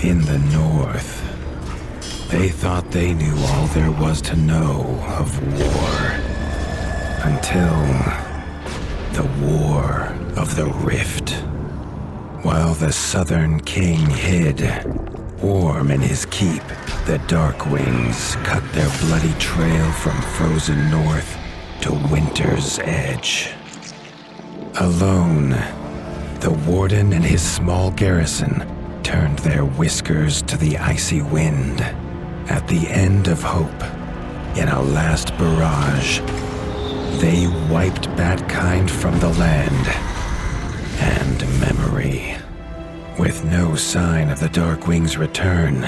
In the north, they thought they knew all there was to know of war. Until the War of the Rift. While the Southern King hid, warm in his keep, the Darkwings cut their bloody trail from frozen north to Winter's Edge. Alone, the Warden and his small garrison turned their whiskers to the icy wind. At the end of hope, in a last barrage, they wiped Batkind from the land and memory. With no sign of the Darkwings' return,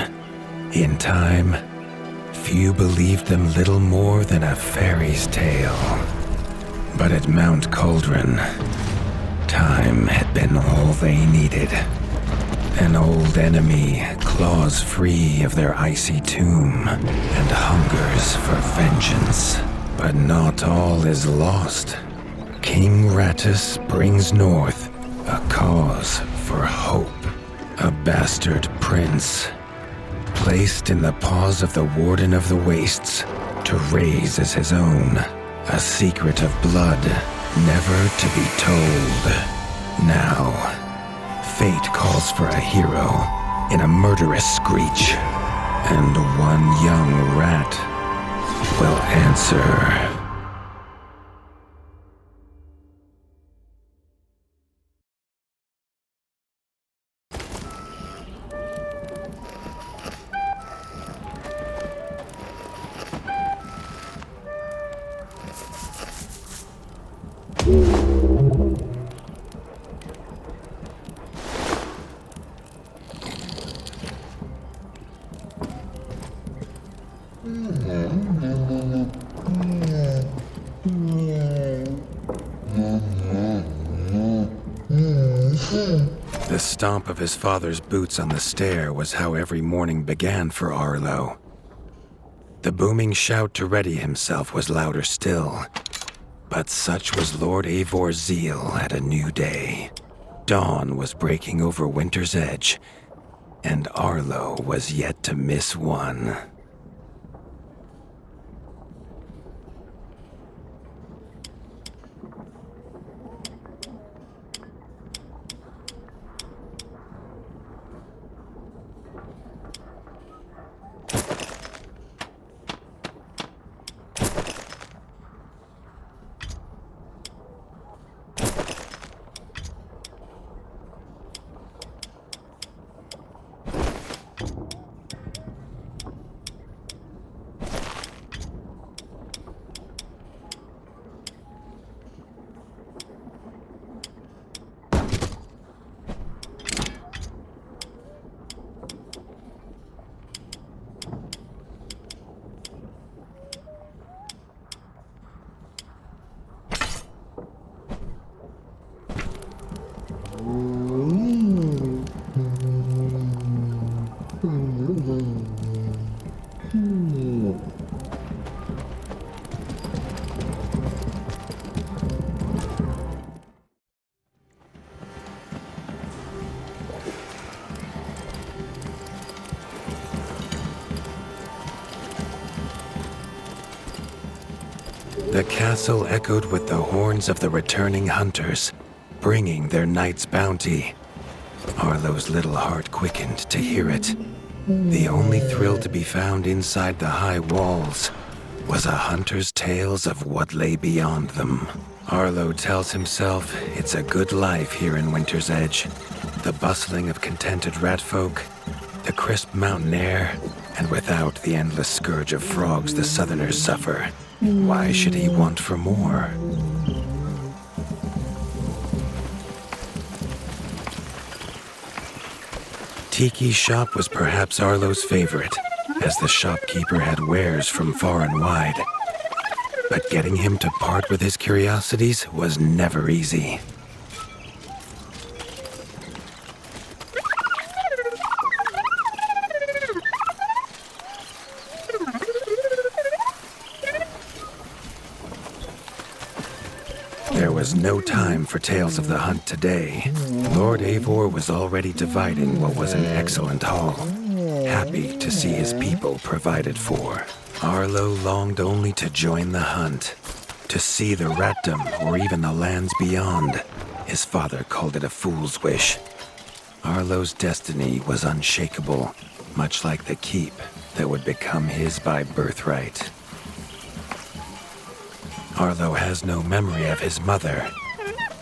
in time, few believed them little more than a fairy's tale. But at Mount Cauldron, time had been all they needed. An old enemy claws free of their icy tomb and hungers for vengeance. But not all is lost. King Rattus brings north a cause for hope. A bastard prince, placed in the paws of the Warden of the Wastes to raise as his own. A secret of blood never to be told. Now, fate calls for a hero in a murderous screech, and one young rat will answer. The stomp of his father's boots on the stair was how every morning began for Arlo. The booming shout to ready himself was louder still, but such was Lord Eivor's zeal at a new day. Dawn was breaking over Winter's Edge, and Arlo was yet to miss one. The castle echoed with the horns of the returning hunters, bringing their night's bounty. Arlo's little heart quickened to hear it. The only thrill to be found inside the high walls was a hunter's tales of what lay beyond them. Arlo tells himself it's a good life here in Winter's Edge. The bustling of contented ratfolk, the crisp mountain air, and without the endless scourge of frogs the southerners suffer. Why should he want for more? Tiki's shop was perhaps Arlo's favorite, as the shopkeeper had wares from far and wide. But getting him to part with his curiosities was never easy. There was no time for tales of the hunt today. Lord Eivor was already dividing what was an excellent haul, happy to see his people provided for. Arlo longed only to join the hunt, to see the Ratdom or even the lands beyond. His father called it a fool's wish. Arlo's destiny was unshakable, much like the keep that would become his by birthright. Arlo has no memory of his mother,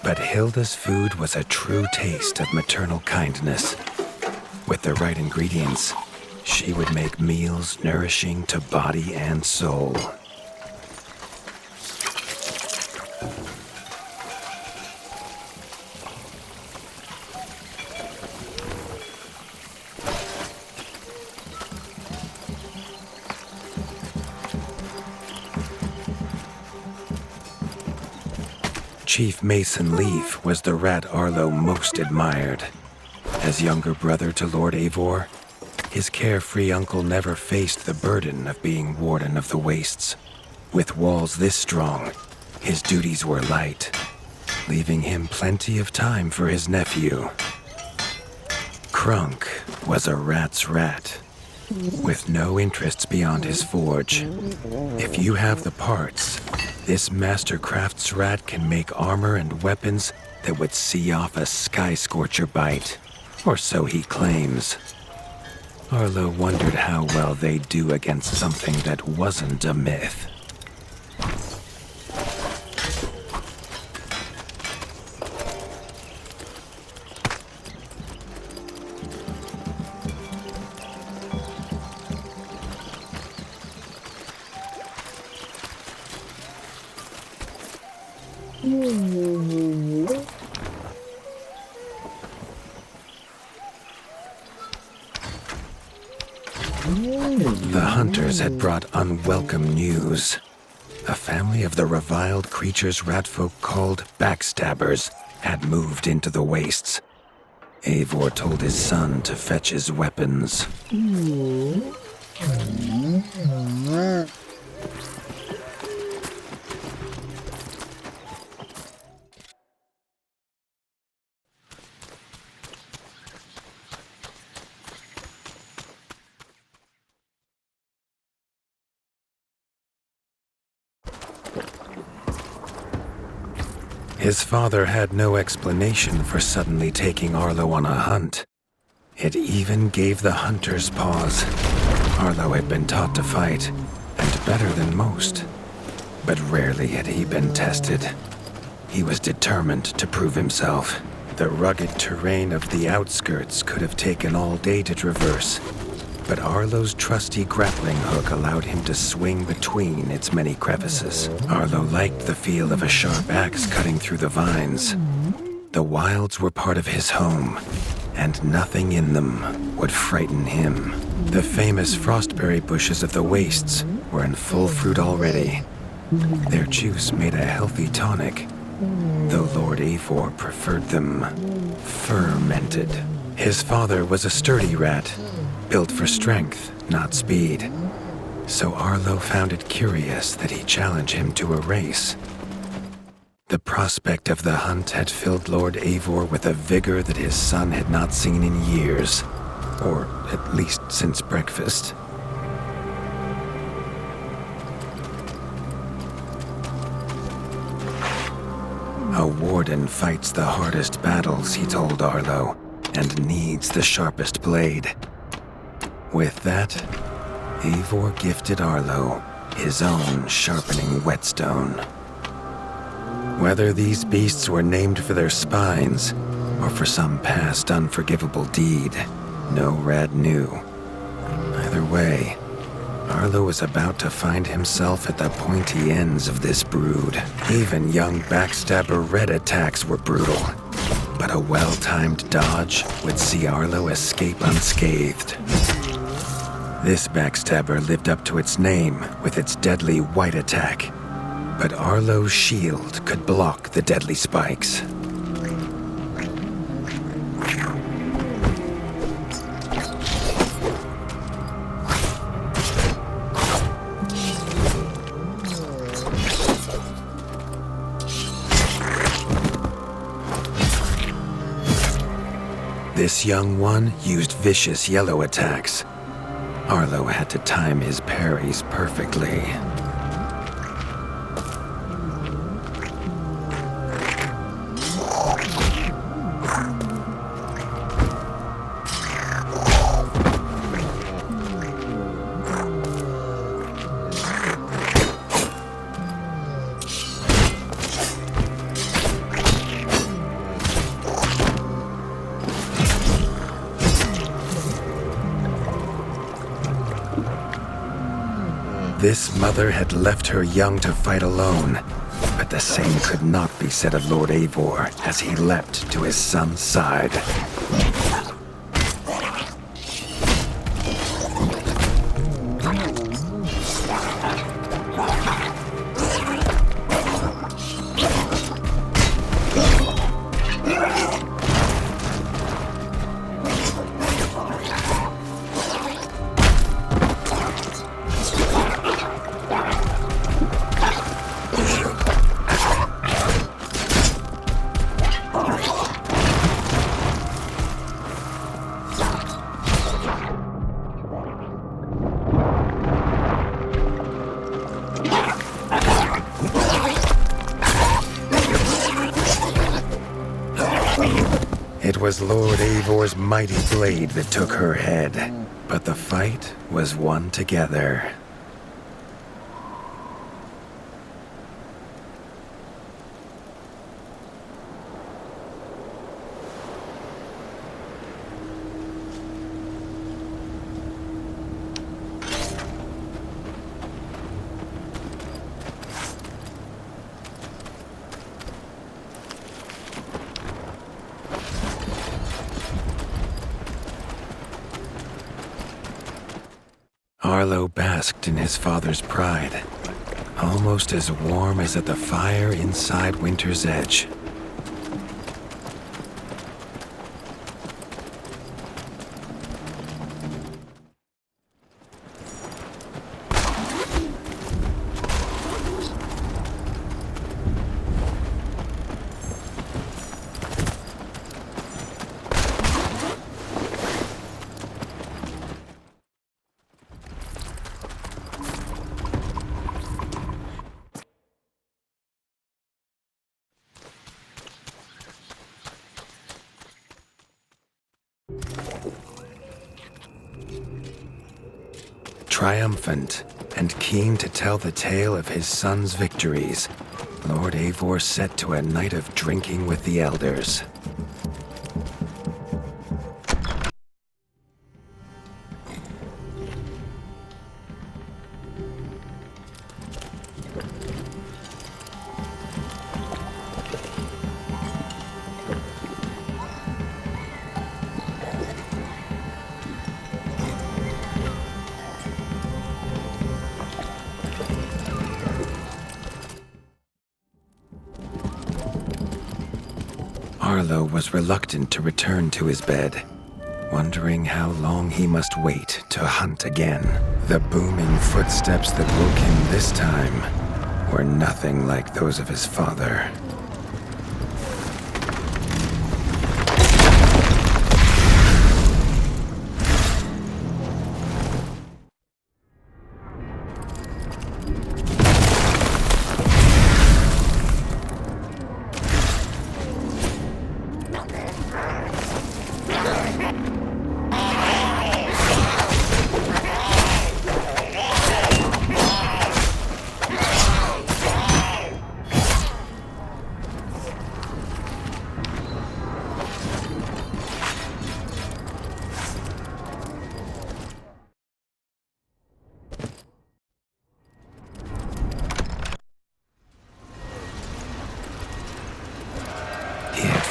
but Hilda's food was a true taste of maternal kindness. With the right ingredients, she would make meals nourishing to body and soul. Chief Mason Leaf was the rat Arlo most admired. As younger brother to Lord Eivor, his carefree uncle never faced the burden of being warden of the wastes. With walls this strong, his duties were light, leaving him plenty of time for his nephew. Crunk was a rat's rat, with no interests beyond his forge. If you have the parts, this Mastercraft's rat can make armor and weapons that would see off a sky scorcher bite, or so he claims. Arlo wondered how well they'd do against something that wasn't a myth. The hunters had brought unwelcome news. A family of the reviled creatures ratfolk called backstabbers had moved into the wastes. Eivor told his son to fetch his weapons. His father had no explanation for suddenly taking Arlo on a hunt. It even gave the hunters pause. Arlo had been taught to fight, and better than most. But rarely had he been tested. He was determined to prove himself. The rugged terrain of the outskirts could have taken all day to traverse, but Arlo's trusty grappling hook allowed him to swing between its many crevices. Arlo liked the feel of a sharp axe cutting through the vines. The wilds were part of his home, and nothing in them would frighten him. The famous frostberry bushes of the wastes were in full fruit already. Their juice made a healthy tonic, though Lord Eivor preferred them fermented. His father was a sturdy rat, built for strength, not speed. So Arlo found it curious that he challenged him to a race. The prospect of the hunt had filled Lord Eivor with a vigor that his son had not seen in years, or at least since breakfast. A warden fights the hardest battles, he told Arlo, and needs the sharpest blade. With that, Eivor gifted Arlo his own sharpening whetstone. Whether these beasts were named for their spines or for some past unforgivable deed, no rat knew. Either way, Arlo was about to find himself at the pointy ends of this brood. Even young backstabber red attacks were brutal, but a well-timed dodge would see Arlo escape unscathed. This backstabber lived up to its name with its deadly white attack, but Arlo's shield could block the deadly spikes. This young one used vicious yellow attacks. Arlo had to time his parries perfectly. This mother had left her young to fight alone, but the same could not be said of Lord Eivor as he leapt to his son's side. It was Lord Eivor's mighty blade that took her head, but the fight was won together. Arlo basked in his father's pride, almost as warm as at the fire inside Winter's Edge. Triumphant and keen to tell the tale of his son's victories, Lord Eivor set to a night of drinking with the elders. Arlo was reluctant to return to his bed, wondering how long he must wait to hunt again. The booming footsteps that woke him this time were nothing like those of his father.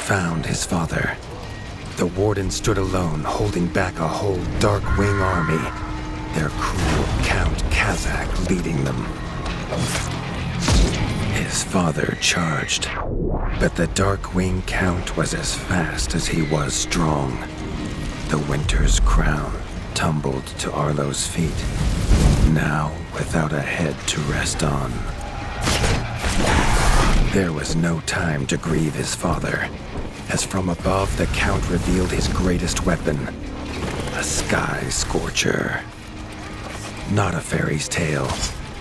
Found his father. The warden stood alone, holding back a whole Dark Wing army, their cruel Count Kazak leading them. His father charged, but the Dark Wing Count was as fast as he was strong. The Winter's crown tumbled to Arlo's feet, now without a head to rest on. There was no time to grieve his father, as from above the Count revealed his greatest weapon, a sky scorcher. Not a fairy's tale,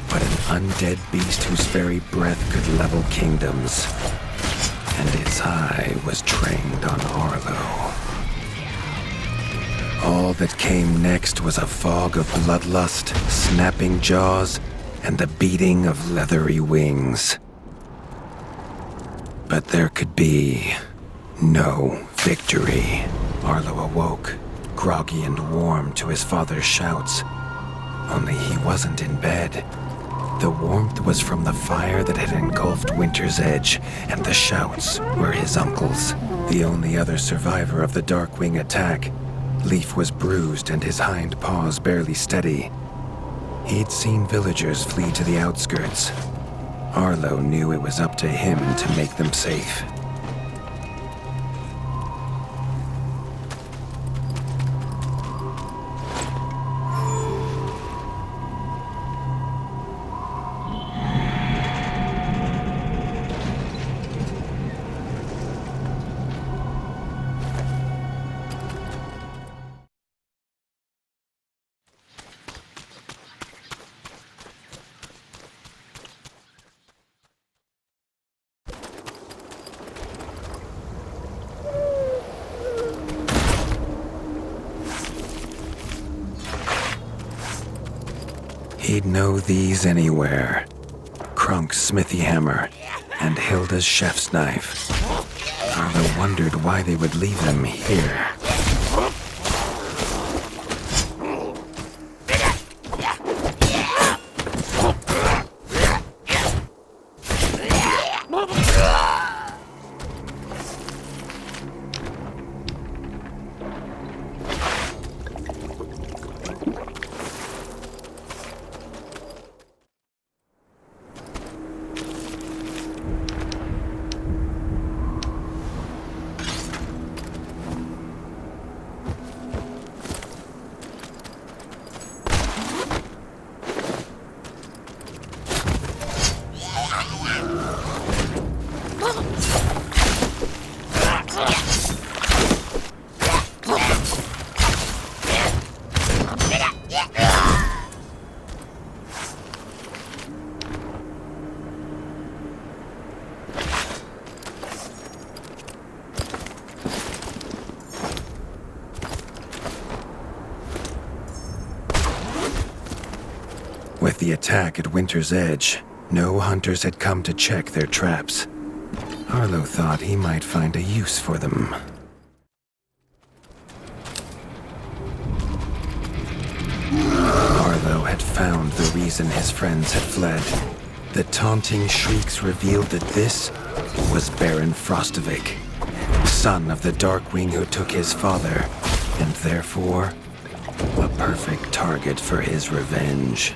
but an undead beast whose very breath could level kingdoms. And its eye was trained on Arlo. All that came next was a fog of bloodlust, snapping jaws, and the beating of leathery wings. But there could be no victory. Arlo awoke, groggy and warm to his father's shouts. Only he wasn't in bed. The warmth was from the fire that had engulfed Winter's Edge, and the shouts were his uncle's. The only other survivor of the Darkwing attack, Leaf was bruised and his hind paws barely steady. He'd seen villagers flee to the outskirts. Arlo knew it was up to him to make them safe. He'd know these anywhere. Krunk's smithy hammer and Hilda's chef's knife. Arlo wondered why they would leave them here. With the attack at Winter's Edge, no hunters had come to check their traps. Arlo thought he might find a use for them. Arlo had found the reason his friends had fled. The taunting shrieks revealed that this was Baron Frostovik, son of the Darkwing who took his father, and therefore, a perfect target for his revenge.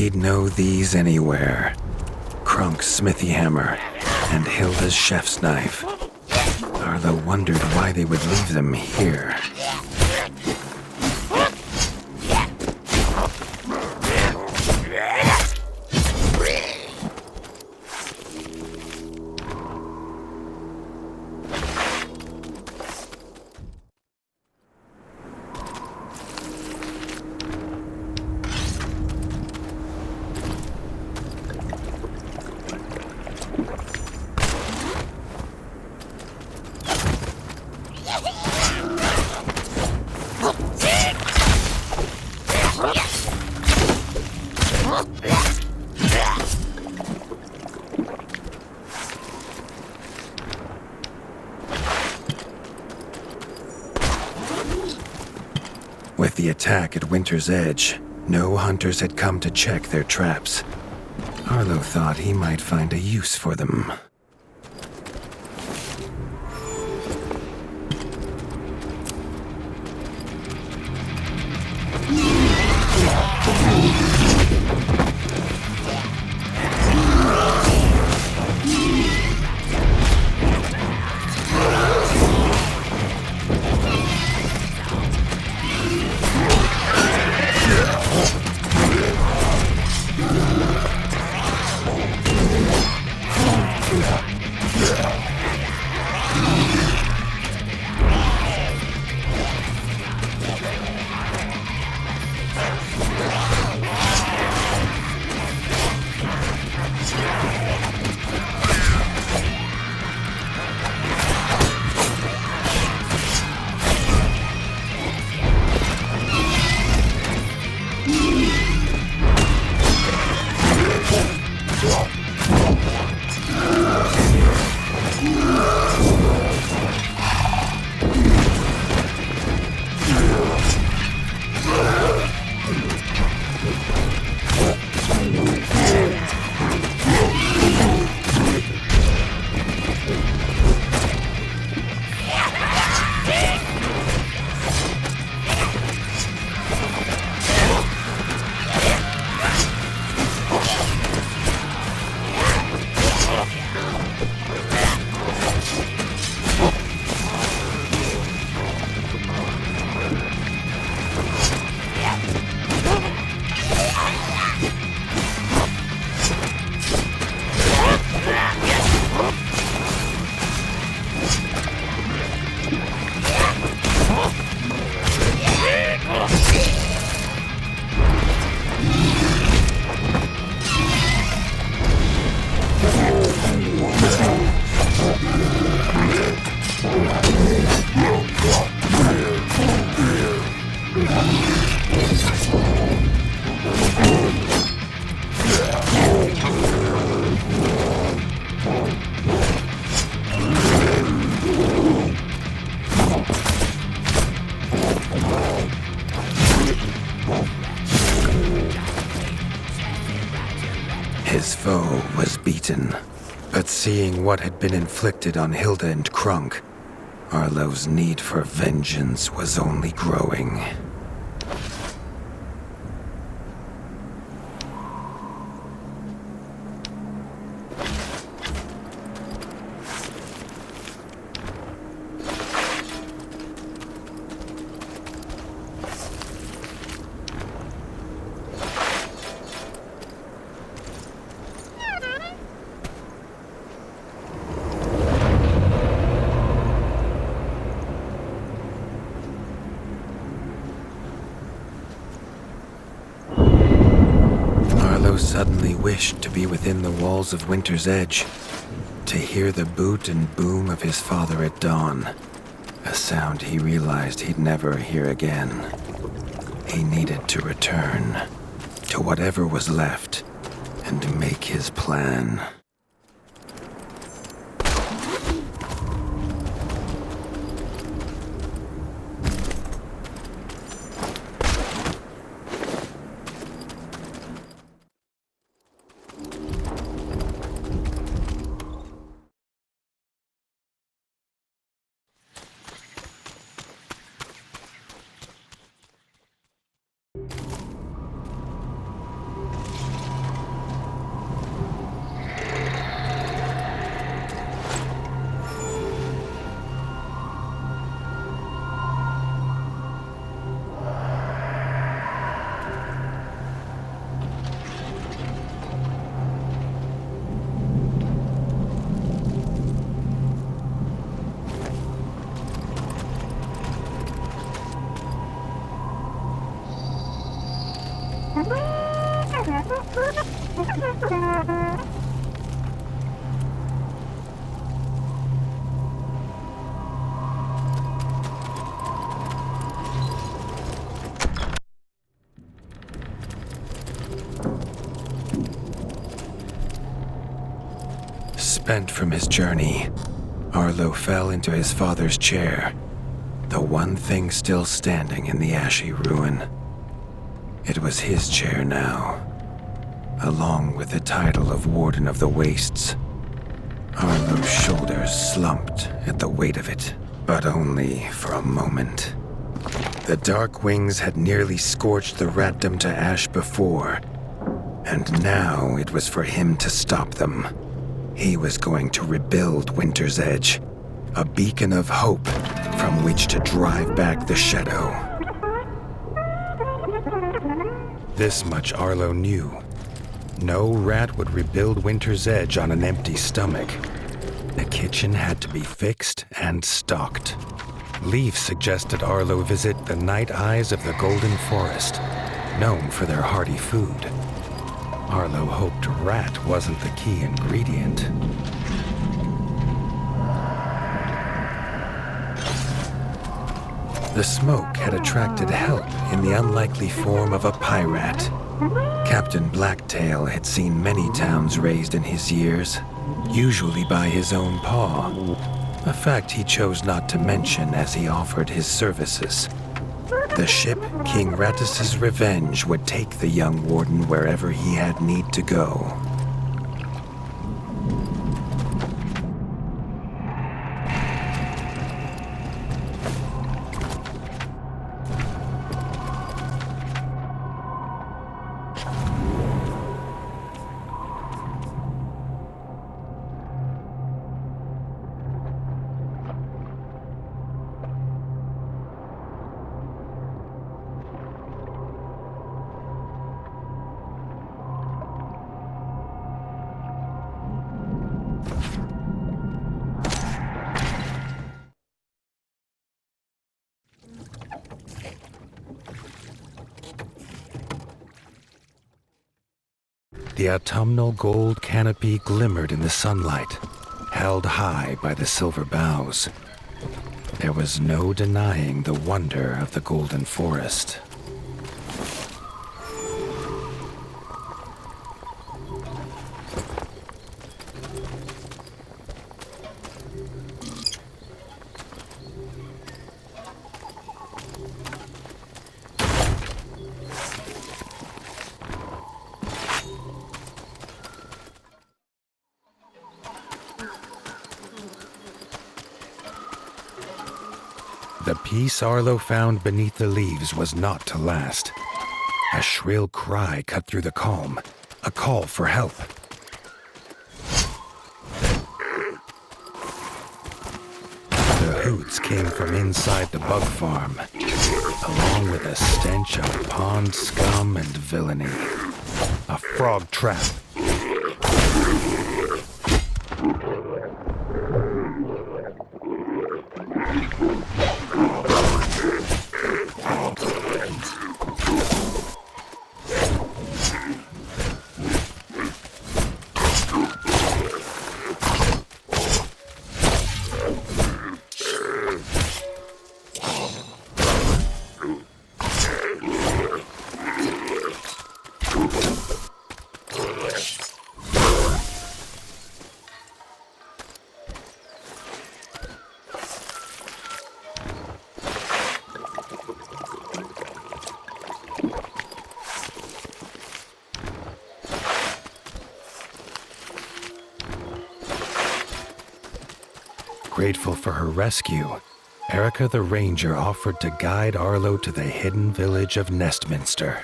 He'd know these anywhere. Krunk's smithy hammer and Hilda's chef's knife. Arlo wondered why they would leave them here. With the attack at Winter's Edge, no hunters had come to check their traps. Arlo thought he might find a use for them. His foe was beaten, but seeing what had been inflicted on Hilda and Krunk, Arlo's need for vengeance was only growing. Suddenly wished to be within the walls of Winter's Edge, to hear the boot and boom of his father at dawn, a sound he realized he'd never hear again. He needed to return to whatever was left and make his plan. Spent from his journey, Arlo fell into his father's chair, the one thing still standing in the ashy ruin. It was his chair now, along with the title of Warden of the Wastes. Arlo's shoulders slumped at the weight of it, but only for a moment. The dark wings had nearly scorched the ratdom to ash before, and now it was for him to stop them. He was going to rebuild Winter's Edge, a beacon of hope from which to drive back the shadow. This much Arlo knew. No rat would rebuild Winter's Edge on an empty stomach. The kitchen had to be fixed and stocked. Leaf suggested Arlo visit the Night Eyes of the Golden Forest, known for their hearty food. Arlo hoped rat wasn't the key ingredient. The smoke had attracted help in the unlikely form of a pirate. Captain Blacktail had seen many towns razed in his years, usually by his own paw, a fact he chose not to mention as he offered his services. The ship King Rattus's Revenge would take the young warden wherever he had need to go. The autumnal gold canopy glimmered in the sunlight, held high by the silver boughs. There was no denying the wonder of the golden forest. The peace Arlo found beneath the leaves was not to last. A shrill cry cut through the calm, a call for help. The hoots came from inside the bug farm, along with a stench of pond scum and villainy. A frog trap. Grateful for her rescue, Erica the Ranger offered to guide Arlo to the hidden village of Nestminster.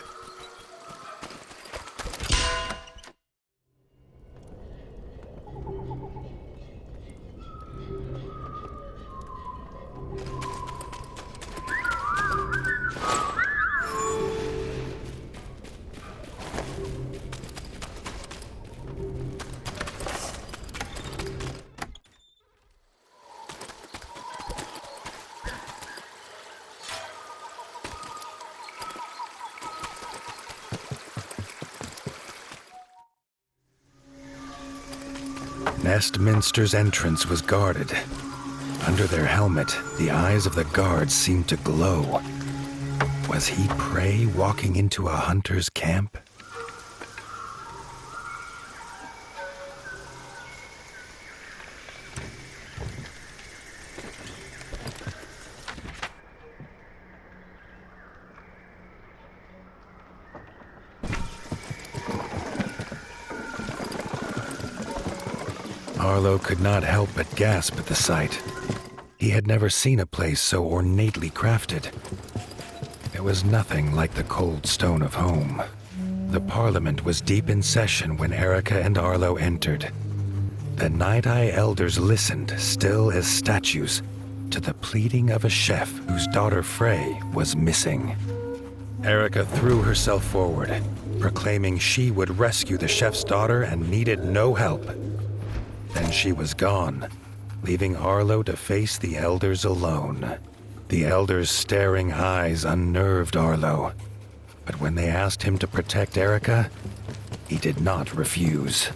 Nestminster's entrance was guarded. Under their helmet, the eyes of the guards seemed to glow. Was he prey walking into a hunter's camp? Arlo could not help but gasp at the sight. He had never seen a place so ornately crafted. It was nothing like the cold stone of home. The Parliament was deep in session when Erica and Arlo entered. The Night-Eye elders listened, still as statues, to the pleading of a chef whose daughter Frey was missing. Erica threw herself forward, proclaiming she would rescue the chef's daughter and needed no help. Then she was gone, leaving Arlo to face the elders alone. The elders' staring eyes unnerved Arlo, but when they asked him to protect Erica, he did not refuse.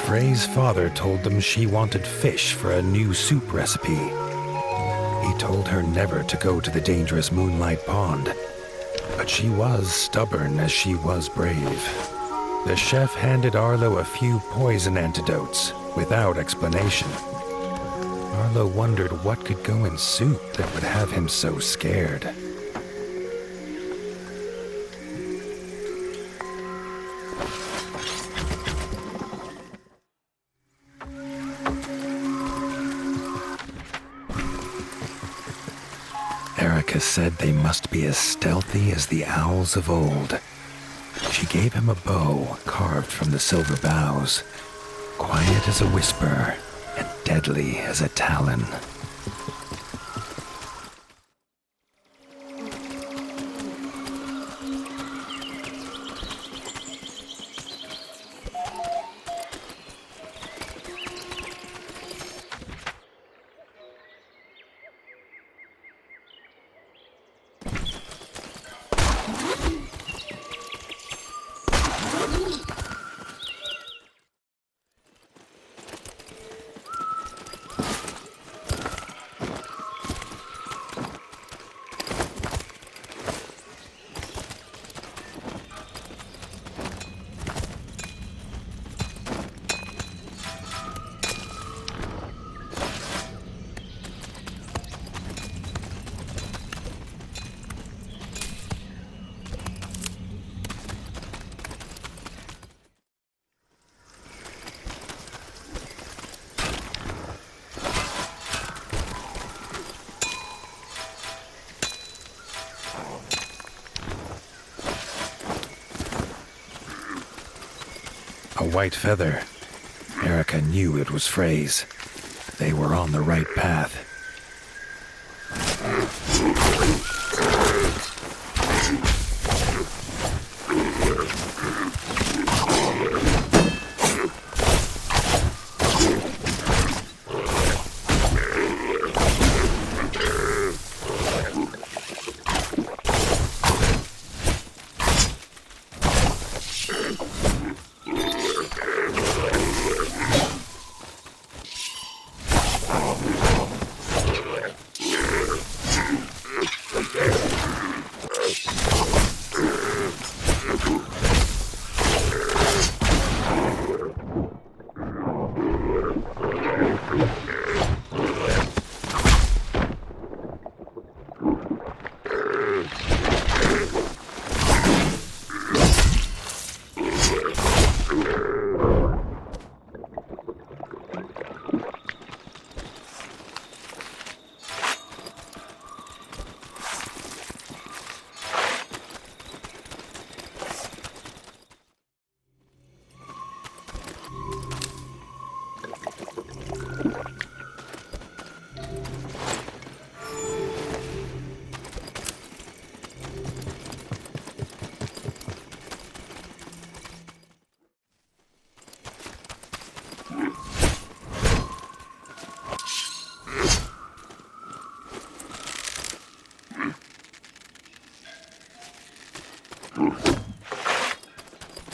Frey's father told them she wanted fish for a new soup recipe. He told her never to go to the dangerous Moonlight Pond, but she was stubborn as she was brave. The chef handed Arlo a few poison antidotes without explanation. Arlo wondered what could go in soup that would have him so scared. Erica said they must be as stealthy as the owls of old. She gave him a bow carved from the silver boughs, quiet as a whisper and deadly as a talon. A white feather. Erica knew it was Frey's. They were on the right path.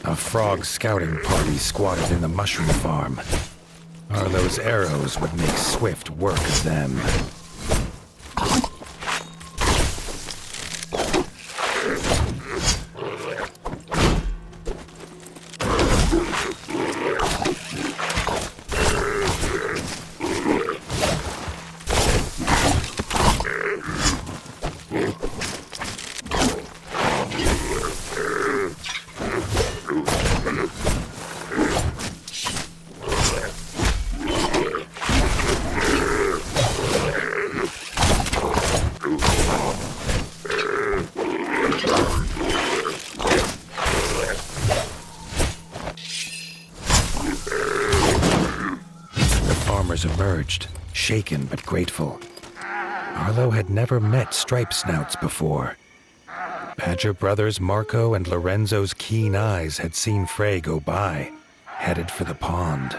A frog scouting party squatted in the mushroom farm. Arlo's arrows would make swift work of them. farmers emerged, shaken but grateful. Arlo had never met stripe snouts before. Badger brothers Marco and Lorenzo's keen eyes had seen Frey go by, headed for the pond.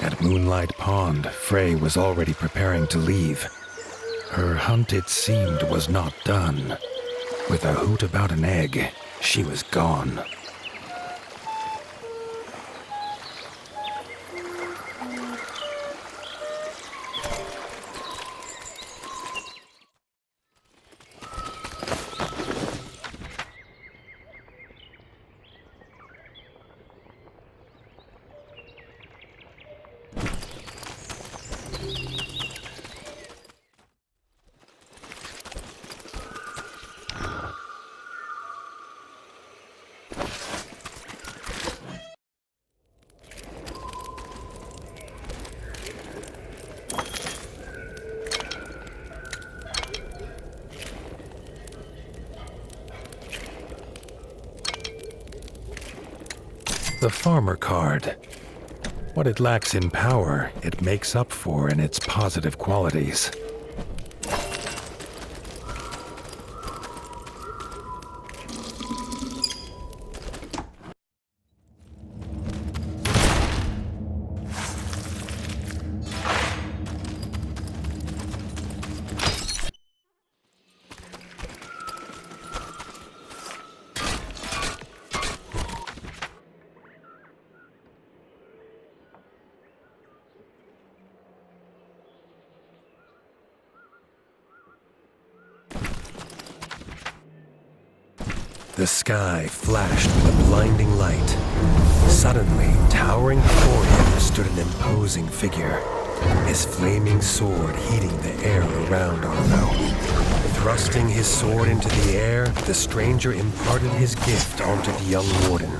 At Moonlight Pond, Frey was already preparing to leave. Her hunt, it seemed, was not done. With a hoot about an egg, she was gone. The farmer card. What it lacks in power, it makes up for in its positive qualities. The sky flashed with a blinding light. Suddenly, towering before him stood an imposing figure, his flaming sword heating the air around Arlo. Thrusting his sword into the air, the stranger imparted his gift onto the young warden.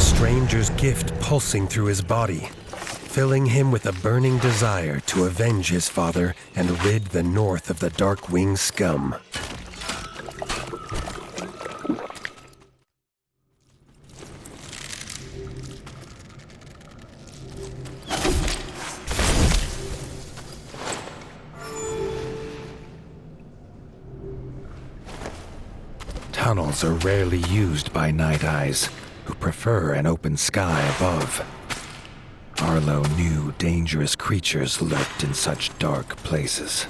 Stranger's gift pulsing through his body, filling him with a burning desire to avenge his father and rid the North of the Darkwing scum. Tunnels are rarely used by Night Eyes, who prefer an open sky above. Arlo knew dangerous creatures lurked in such dark places.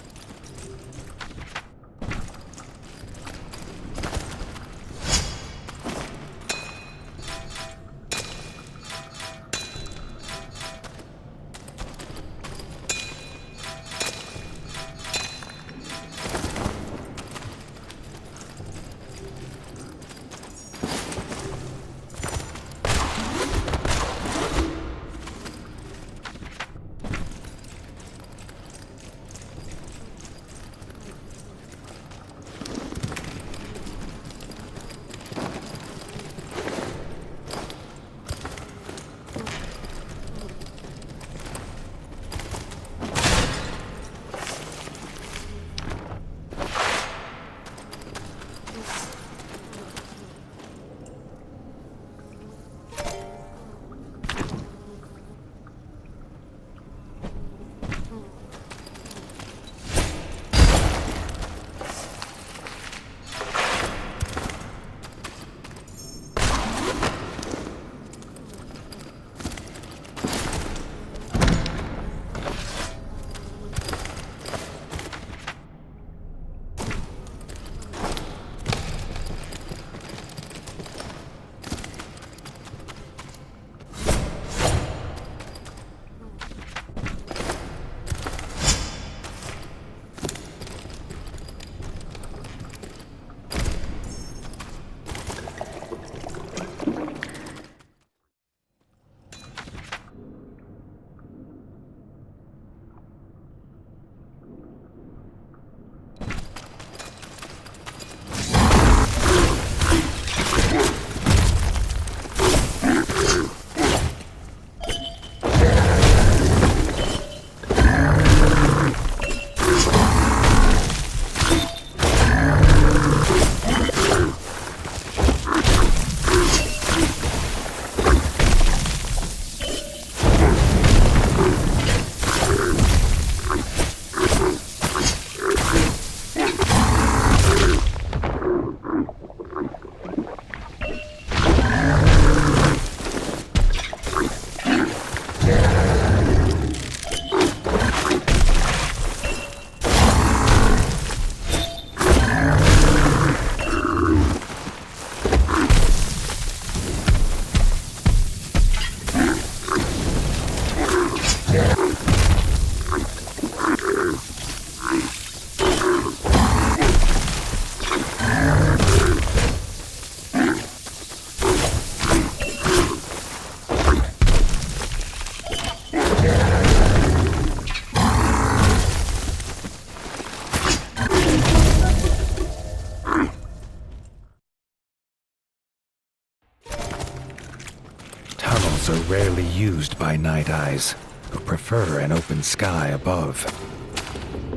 Are rarely used by night eyes, who prefer an open sky above.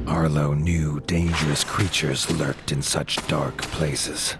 Arlo knew dangerous creatures lurked in such dark places.